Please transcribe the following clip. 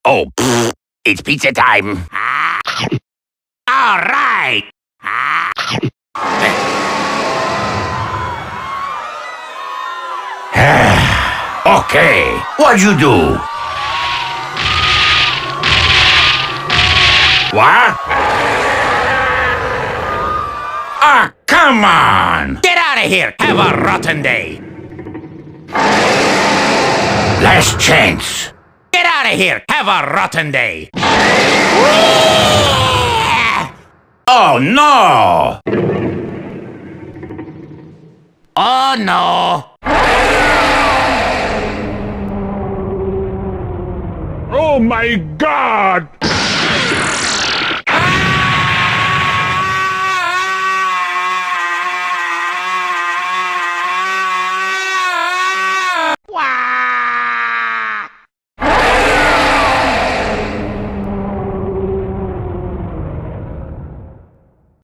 Oh, it's pizza time. All right. Okay, what'd you do? What? Ah, come on! Get out of here! Have a rotten day! Last chance! Get out of here! Have a rotten day! Oh no! Oh no! Oh my God!